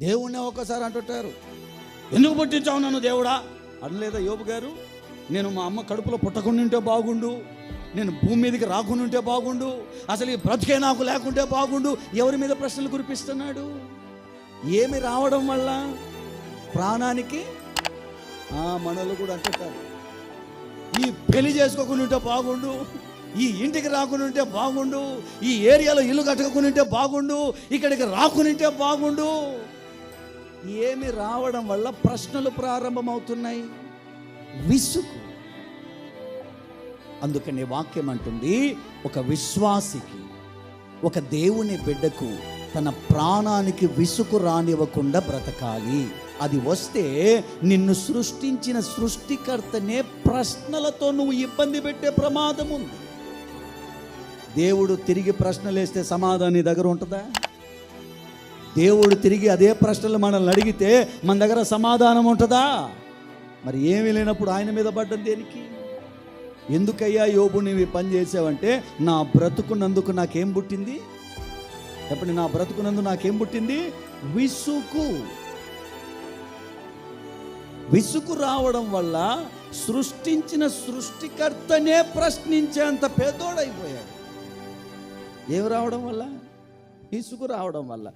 దేవుణ్ణి ఒకసారి అంటుంటారు, ఎందుకు పుట్టించావు నన్ను దేవుడా అనలేదా యోబు గారు? నేను మా అమ్మ కడుపులో పుట్టకుండా ఉంటే బాగుండు, నేను భూమి మీదకి రాకుండా ఉంటే బాగుండు, అసలు ఈ బ్రతికే నాకు లేకుంటే బాగుండు. ఎవరి మీద ప్రశ్నలు కురిపిస్తున్నాడు? ఏమి రావడం వల్ల? ప్రాణానికి మనలు కూడా అంటుంటారు, ఈ పెళ్లి చేసుకోకుండా ఉంటే బాగుండు, ఈ ఇంటికి రాకుండా ఉంటే బాగుండు, ఈ ఏరియాలో ఇల్లు కట్టుకుని ఉంటే బాగుండు, ఇక్కడికి రాకుండా ఉంటే బాగుండు. ఏమి రావడం వల్ల ప్రశ్నలు ప్రారంభమవుతున్నాయి? విసుగు. అందుకని వాక్యం అంటుంది, ఒక విశ్వాసికి, ఒక దేవుని బిడ్డకు తన ప్రాణానికి విసుగు రానివ్వకుండా బ్రతకాలి. అది వస్తే నిన్ను సృష్టించిన సృష్టికర్తనే ప్రశ్నలతో నువ్వు ఇబ్బంది పెట్టే ప్రమాదం ఉంది. దేవుడు తిరిగి ప్రశ్నలు వేస్తే సమాధానం నీ దగ్గర ఉంటుందా? దేవుడు తిరిగి అదే ప్రశ్నలు మనల్ని అడిగితే మన దగ్గర సమాధానం ఉంటుందా? మరి ఏమీ లేనప్పుడు ఆయన మీద పడ్డం దేనికి? ఎందుకయ్యా యోబు నీవు పని చేసావంటే, నా బ్రతుకున్నందుకు నాకేం పుట్టింది? చెప్పండి, నా బ్రతుకునందు నాకేం పుట్టింది? విసుగు. విసుగు రావడం వల్ల సృష్టించిన సృష్టికర్తనే ప్రశ్నించేంత పేదోడైపోయాడు. ఏమి రావడం వల్ల? విసుగు రావడం వల్ల.